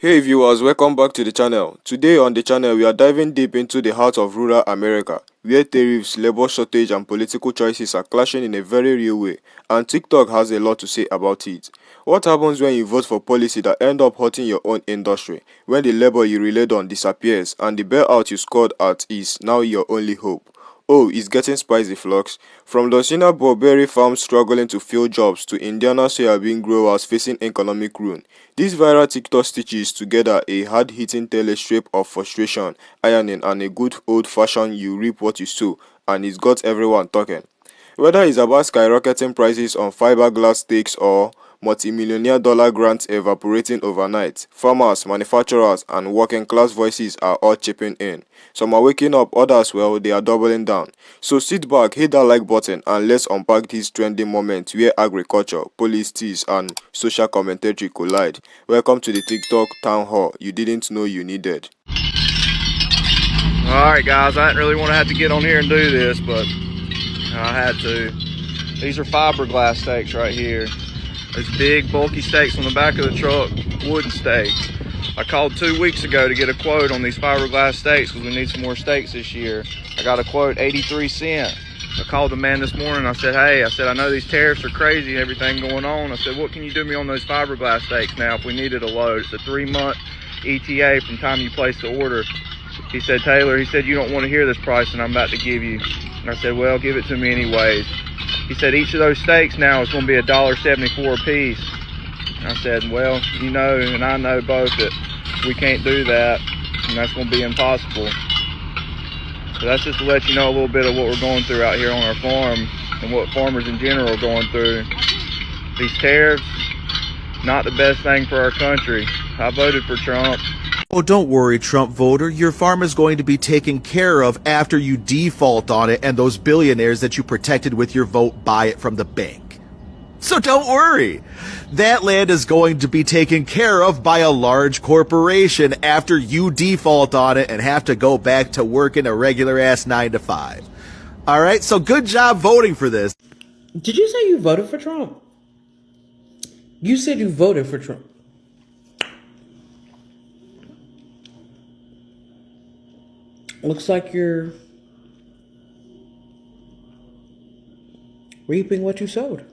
Hey viewers, welcome back to the channel. Today on the channel, we are diving deep into the heart of rural America, where tariffs, labor shortage and political choices are clashing in a very real way, and TikTok has a lot to say about it. What happens when you vote for policy that end up hurting your own industry, when the labor you relied on disappears and the bailout you scored at is now your only hope? Oh, it's getting spicy, flocks. From Louisiana Burberry farms struggling to fill jobs to Indiana soybean growers facing economic ruin, this viral TikTok stitches together a hard-hitting telestrip of frustration, ironing, and a good old-fashioned you reap what you sow, and it's got everyone talking. Whether it's about skyrocketing prices on fiberglass stakes or multi-millionaire dollar grants evaporating overnight, farmers, manufacturers, and working-class voices are all chipping in. Some are waking up, others, well, they are doubling down. So sit back, hit that like button, and let's unpack this trending moment where agriculture, politics, and social commentary collide. Welcome to the TikTok Town Hall you didn't know you needed. Alright guys, I didn't really want to have to get on here and do this, but I had to. These are fiberglass stakes right here. Those big bulky stakes on the back of the truck, wooden stakes. I called 2 weeks ago to get a quote on these fiberglass stakes because we need some more stakes this year. I got a quote, 83 cents. I called the man this morning. I said, hey, I know these tariffs are crazy and everything going on. I said, what can you do me on those fiberglass stakes now if we needed a load? It's a 3-month ETA from time you place the order. He said, Taylor, he said, you don't want to hear this price and I'm about to give you. And I said, well, give it to me anyways. He said, each of those steaks now is going to be $1.74 a piece. And I said, well, you know, and I know both that we can't do that, and that's going to be impossible. So that's just to let you know a little bit of what we're going through out here on our farm and what farmers in general are going through. These tariffs, not the best thing for our country. I voted for Trump. Oh, don't worry, Trump voter. Your farm is going to be taken care of after you default on it and those billionaires that you protected with your vote buy it from the bank. So don't worry. That land is going to be taken care of by a large corporation after you default on it and have to go back to working a regular ass 9 to 5. All right, so good job voting for this. Did you say you voted for Trump? You said you voted for Trump. Looks like you're reaping what you sowed.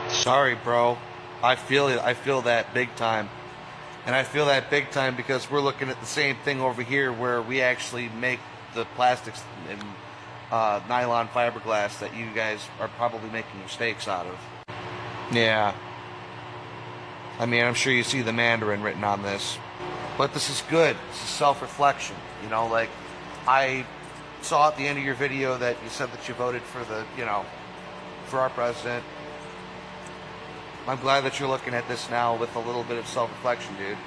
Sorry, bro. I feel it. I feel that big time. And I feel that big time because we're looking at the same thing over here where we actually make the plastics and nylon fiberglass that you guys are probably making your steaks out of. Yeah. I mean, I'm sure you see the Mandarin written on this. But this is good. This is self-reflection. You know, like, I saw at the end of your video that you said that you voted for the, you know, for our president. I'm glad that you're looking at this now with a little bit of self-reflection, dude.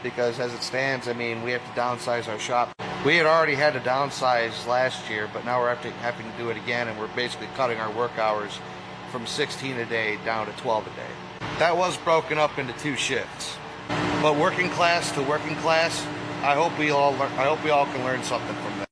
Because as it stands, I mean, we have to downsize our shop. We had already had to downsize last year, but now we're having to do it again, and we're basically cutting our work hours from 16 a day down to 12 a day. That was broken up into 2 shifts. But working class to working class, I hope we all can learn something from that.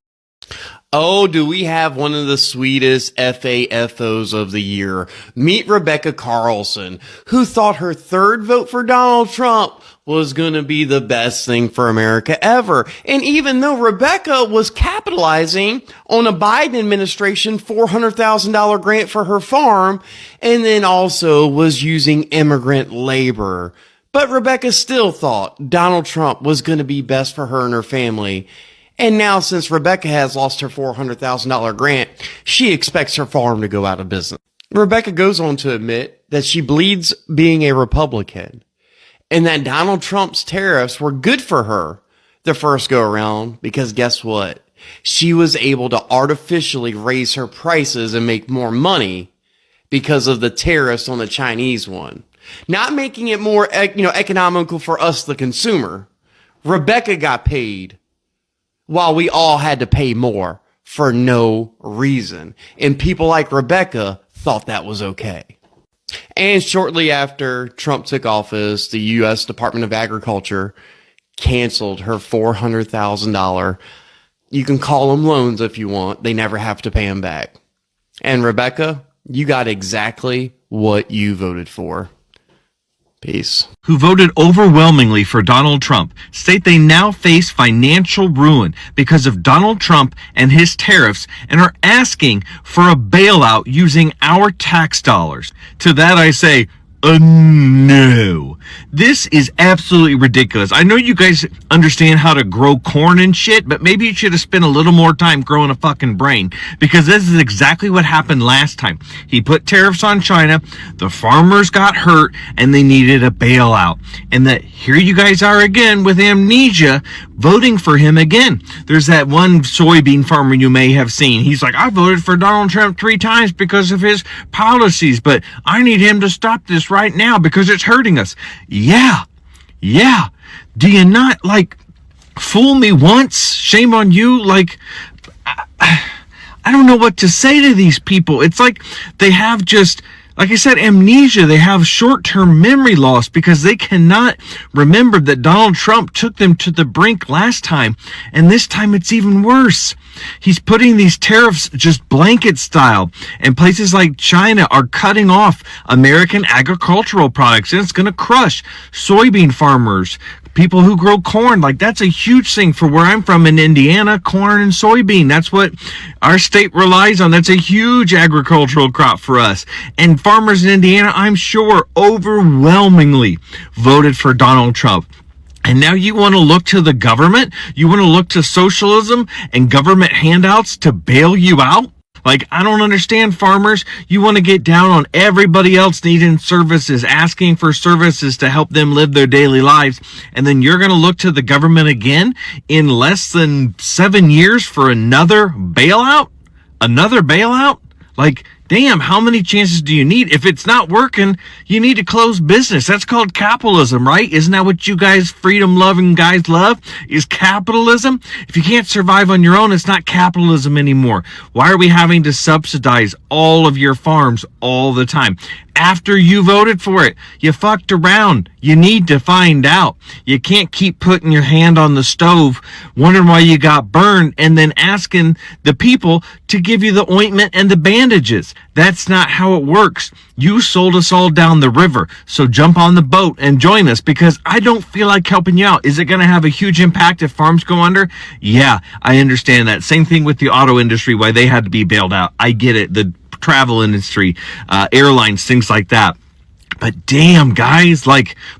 Oh, do we have one of the sweetest FAFOs of the year? Meet Rebecca Carlson, who thought her third vote for Donald Trump was going to be the best thing for America ever. And even though Rebecca was capitalizing on a Biden administration $400,000 grant for her farm, and then also was using immigrant labor, but Rebecca still thought Donald Trump was going to be best for her and her family. And now, since Rebecca has lost her $400,000 grant, she expects her farm to go out of business. Rebecca goes on to admit that she bleeds being a Republican and that Donald Trump's tariffs were good for her the first go around because guess what? She was able to artificially raise her prices and make more money because of the tariffs on the Chinese one. Not making it more, economical for us, the consumer. Rebecca got paid while we all had to pay more for no reason. And people like Rebecca thought that was okay. And shortly after Trump took office, the U.S. Department of Agriculture canceled her $400,000. You can call them loans if you want. They never have to pay them back. And Rebecca, you got exactly what you voted for. Peace. Who voted overwhelmingly for Donald Trump state they now face financial ruin because of Donald Trump and his tariffs and are asking for a bailout using our tax dollars. To that I say, no. This is absolutely ridiculous. I know you guys understand how to grow corn and shit, but maybe you should have spent a little more time growing a fucking brain, because this is exactly what happened last time. He put tariffs on China, the farmers got hurt, and they needed a bailout. And that here you guys are again with amnesia, voting for him again. There's that one soybean farmer you may have seen. He's like, I voted for Donald Trump 3 times because of his policies, but I need him to stop this right now because it's hurting us. Yeah. Do you not, fool me once? Shame on you. I don't know what to say to these people. It's like they have just, like I said, amnesia. They have short-term memory loss because they cannot remember that Donald Trump took them to the brink last time, and this time it's even worse. He's putting these tariffs just blanket style, and places like China are cutting off American agricultural products, and it's going to crush soybean farmers, people who grow corn. That's a huge thing for where I'm from in Indiana, corn and soybean. That's what our state relies on. That's a huge agricultural crop for us. And farmers in Indiana, I'm sure, overwhelmingly voted for Donald Trump. And now you want to look to the government? You want to look to socialism and government handouts to bail you out? I don't understand, farmers. You want to get down on everybody else needing services, asking for services to help them live their daily lives, and then you're going to look to the government again in less than 7 years for another bailout? Another bailout? Damn, how many chances do you need? If it's not working, you need to close business. That's called capitalism, right? Isn't that what you guys freedom-loving guys love? Is capitalism? If you can't survive on your own, it's not capitalism anymore. Why are we having to subsidize all of your farms all the time? After you voted for it, you fucked around. You need to find out. You can't keep putting your hand on the stove, wondering why you got burned, and then asking the people to give you the ointment and the bandages. That's not how it works. You sold us all down the river, so jump on the boat and join us, because I don't feel like helping you out. Is it going to have a huge impact if farms go under? Yeah, I understand that. Same thing with the auto industry, why they had to be bailed out. I get it. The travel industry, airlines, things like that. But damn, guys,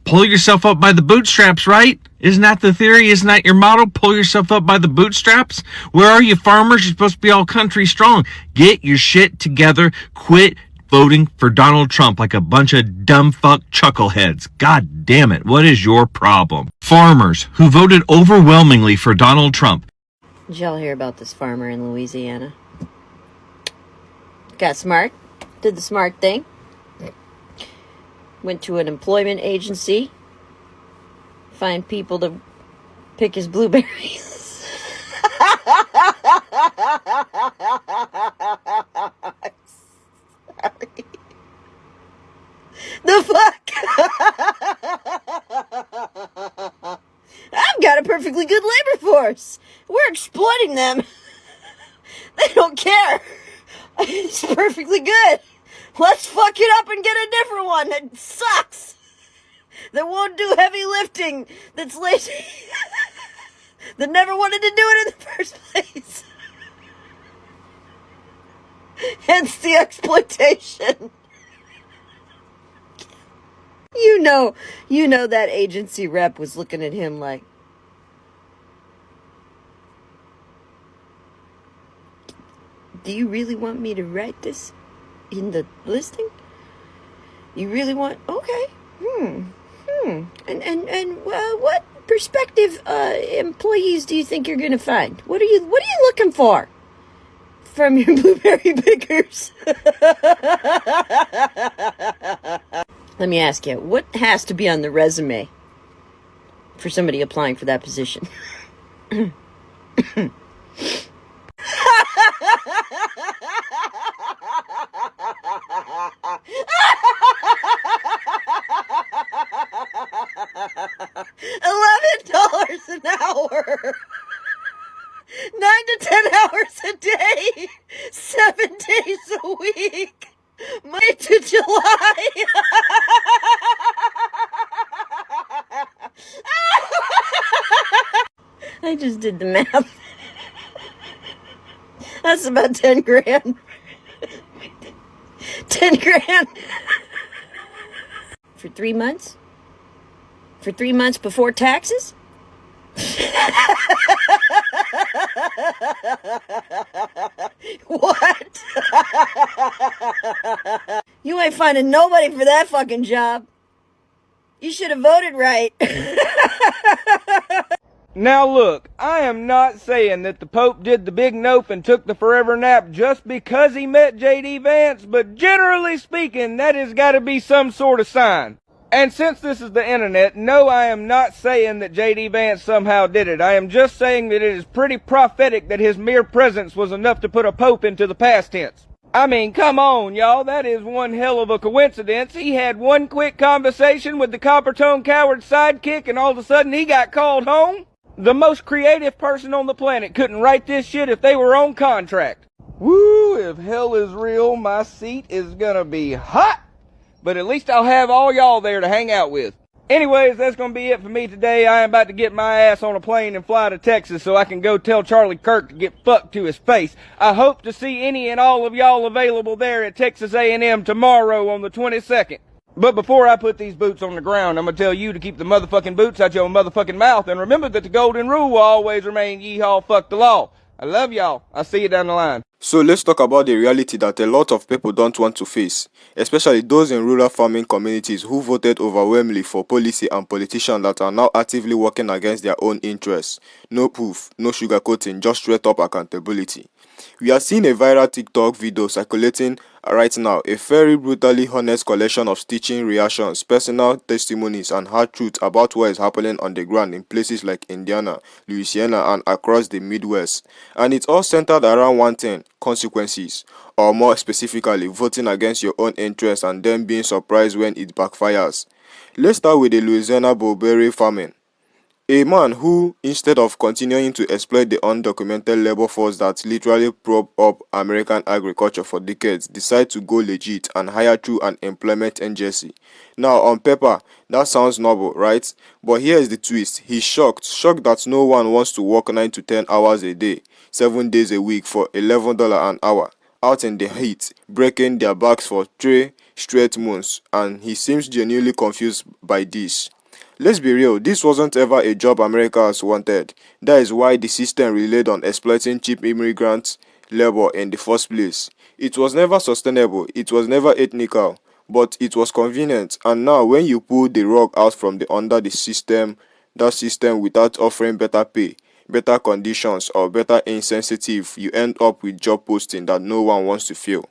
pull yourself up by the bootstraps, right? Isn't that the theory? Isn't that your motto? Pull yourself up by the bootstraps? Where are you, farmers? You're supposed to be all country strong. Get your shit together. Quit voting for Donald Trump like a bunch of dumb fuck chuckleheads. God damn it. What is your problem? Farmers who voted overwhelmingly for Donald Trump. Did y'all hear about this farmer in Louisiana? Got smart. Did the smart thing. Went to an employment agency. Find people to pick his blueberries. Sorry. The fuck? I've got a perfectly good labor force. We're exploiting them. They don't care. It's perfectly good. Let's fuck it up and get a different one that sucks. That won't do heavy lifting. That's lazy. That never wanted to do it in the first place. Hence the exploitation. You know that agency rep was looking at him like, do you really want me to write this in the listing? You really want? Okay. And what prospective employees do you think you're gonna find? What are you looking for from your blueberry pickers? Let me ask you, what has to be on the resume for somebody applying for that position? $11 an hour. 9 to 10 hours a day. 7 days a week. May to July. did the math. That's about 10 grand. 10 grand. For 3 months? For 3 months before taxes? What? You ain't finding nobody for that fucking job. You should have voted right. Now look, I am not saying that the Pope did the big nope and took the forever nap just because he met J.D. Vance, but generally speaking, that has got to be some sort of sign. And since this is the internet, no, I am not saying that J.D. Vance somehow did it. I am just saying that it is pretty prophetic that his mere presence was enough to put a Pope into the past tense. I mean, come on, y'all, that is one hell of a coincidence. He had one quick conversation with the Coppertone Coward's sidekick and all of a sudden he got called home? The most creative person on the planet couldn't write this shit if they were on contract. Woo, if hell is real, my seat is gonna be hot. But at least I'll have all y'all there to hang out with. Anyways, that's gonna be it for me today. I am about to get my ass on a plane and fly to Texas so I can go tell Charlie Kirk to get fucked to his face. I hope to see any and all of y'all available there at Texas A&M tomorrow on the 22nd. But before I put these boots on the ground, I'm gonna tell you to keep the motherfucking boots out your motherfucking mouth, and remember that the golden rule will always remain yeehaw fuck the law. I love y'all. I'll see you down the line. So let's talk about the reality that a lot of people don't want to face, especially those in rural farming communities who voted overwhelmingly for policy and politicians that are now actively working against their own interests. No proof, no sugarcoating, just straight up accountability. We are seeing a viral TikTok video circulating right now, a very brutally honest collection of stitching reactions, personal testimonies, and hard truths about what is happening on the ground in places like Indiana, Louisiana, and across the Midwest. And it's all centered around one thing: consequences, or more specifically, voting against your own interests and then being surprised when it backfires. Let's start with the Louisiana blueberry farming. A man who, instead of continuing to exploit the undocumented labor force that literally prop up American agriculture for decades, decided to go legit and hire through an employment agency. Now, on paper, that sounds noble, right? But here's the twist. He's shocked that no one wants to work 9 to 10 hours a day, 7 days a week for $11 an hour, out in the heat, breaking their backs for 3 straight months, and he seems genuinely confused by this. Let's be real, this wasn't ever a job America has wanted. That is why the system relied on exploiting cheap immigrant labor in the first place. It was never sustainable, it was never ethnical, but it was convenient. And now when you pull the rug out from under the system, that system without offering better pay, better conditions, or better incentive, you end up with job posting that no one wants to fill.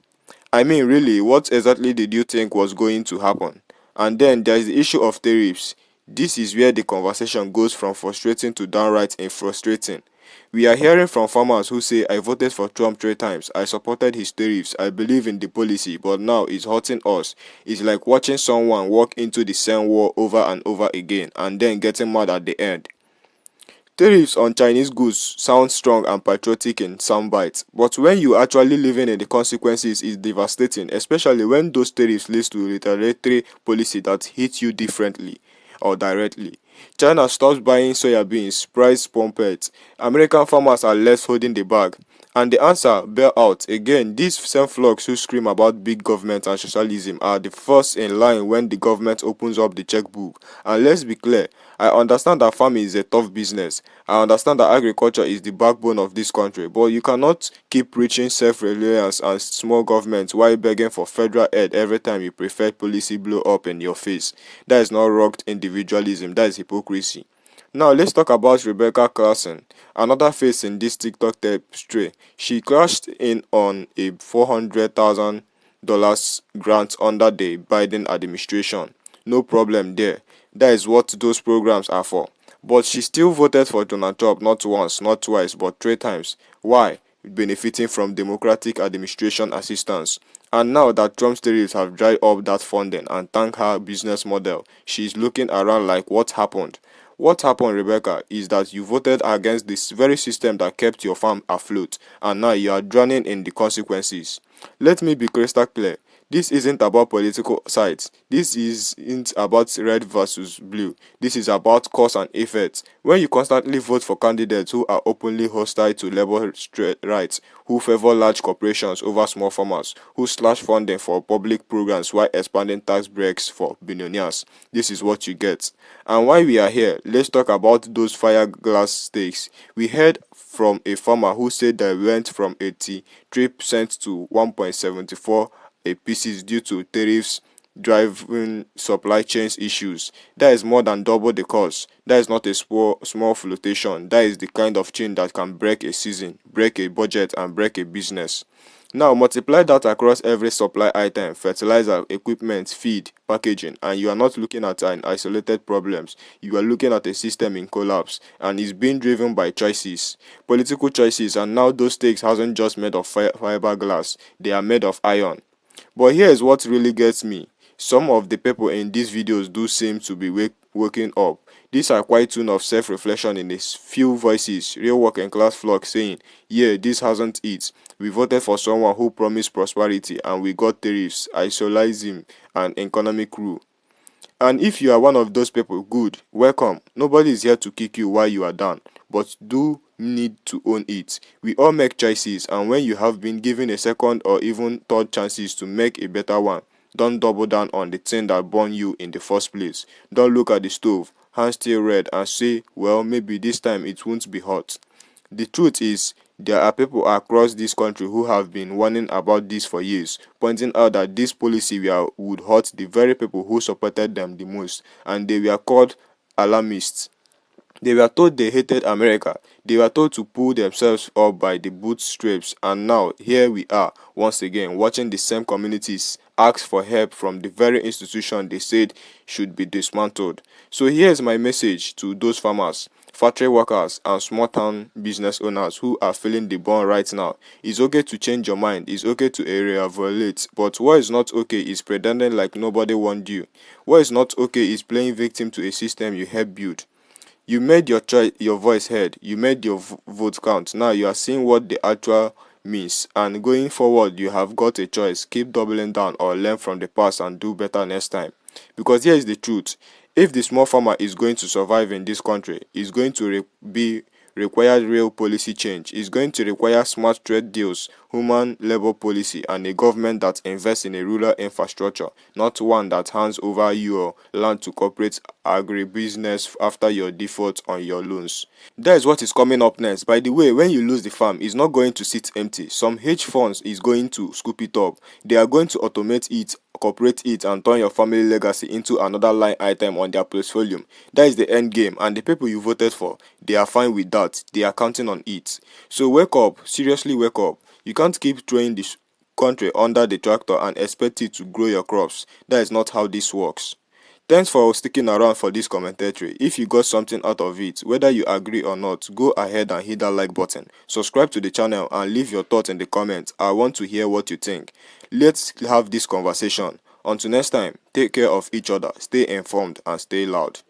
I mean, really, what exactly did you think was going to happen? And then there is the issue of tariffs. This is where the conversation goes from frustrating to downright frustrating. We are hearing from farmers who say, I voted for Trump 3 times, I supported his tariffs, I believe in the policy, but now it's hurting us. It's like watching someone walk into the same wall over and over again and then getting mad at the end. Tariffs on Chinese goods sound strong and patriotic in some bites, but when you actually living in the consequences, it's devastating, especially when those tariffs lead to retaliatory policy that hit you differently or directly. China stops buying soya beans, price pumped. American farmers are left holding the bag. And the answer, bear out. Again, these same flocks who scream about big government and socialism are the first in line when the government opens up the checkbook. And let's be clear, I understand that farming is a tough business. I understand that agriculture is the backbone of this country, but you cannot keep preaching self-reliance and small government while begging for federal aid every time you prefer policy blow up in your face. That is not rugged individualism, that is hypocrisy. Now let's talk about Rebecca Carlson, another face in this TikTok tapestry. She cashed in on a $400,000 grant under the Biden administration. No problem there. That is what those programs are for. But she still voted for Donald Trump not once, not twice, but 3 times. Why? Benefiting from Democratic administration assistance. And now that Trump's tariffs have dried up that funding and tanked her business model, she's looking around like, what happened? What happened, Rebecca, is that you voted against this very system that kept your farm afloat, and now you are drowning in the consequences. Let me be crystal clear. This isn't about political sides. This isn't about red versus blue. This is about cause and effect. When you constantly vote for candidates who are openly hostile to labor rights, who favor large corporations over small farmers, who slash funding for public programs while expanding tax breaks for billionaires, this is what you get. And while we are here, let's talk about those fiberglass steaks. We heard from a farmer who said they went from 83% to 1.74 a pieces due to tariffs driving supply chains issues. That is more than double the cost. That is not a small flotation. That is the kind of chain that can break a season, break a budget, and break a business. Now multiply that across every supply item: fertilizer, equipment, feed, packaging, and you are not looking at an isolated problems. You are looking at a system in collapse, and it's being driven by choices, political choices. And now those stakes hasn't just made of fiberglass; they are made of iron. But here is what really gets me. Some of the people in these videos do seem to be waking up. These are quite tune of self-reflection in a few voices, real working class flock saying, yeah, this hasn't it. We voted for someone who promised prosperity and we got tariffs, isolationism, and economic rule. And if you are one of those people, good, welcome. Nobody is here to kick you while you are down, but do need to own it. We all make choices, and when you have been given a second or even third chances to make a better one, don't double down on the thing that burned you in the first place. Don't look at the stove, hands still red, and say, well, maybe this time it won't be hot. The truth is, there are people across this country who have been warning about this for years, pointing out that this policy would hurt the very people who supported them the most, and they were called alarmists. They were told they hated America. They were told to pull themselves up by the bootstraps, and now here we are once again watching the same communities ask for help from the very institution they said should be dismantled. So here's my message to those farmers, factory workers, and small town business owners who are feeling the burn right now. It's okay to change your mind. It's okay to reevaluate. But what is not okay is pretending like nobody warned you. What is not okay is playing victim to a system you helped build. You made your choice, your voice heard. You made your vote count. Now you are seeing what the actual means. And going forward, you have got a choice. Keep doubling down or learn from the past and do better next time. Because here is the truth. If the small farmer is going to survive in this country, it's going to require real policy change. It's going to require smart trade deals, human labor policy, and a government that invests in a rural infrastructure, not one that hands over your land to corporate agribusiness after your default on your loans. That is what is coming up next. By the way, when you lose the farm, it's not going to sit empty. Some hedge funds is going to scoop it up. They are going to automate it, corporate it, and turn your family legacy into another line item on their portfolio. That is the end game, and the people you voted for, they are fine with that. They are counting on it. So wake up, seriously wake up. You can't keep throwing this country under the tractor and expect it to grow your crops. That is not how this works. Thanks for sticking around for this commentary. If you got something out of it, whether you agree or not, go ahead and hit that like button. Subscribe to the channel and leave your thoughts in the comments. I want to hear what you think. Let's have this conversation. Until next time, take care of each other, stay informed, and stay loud.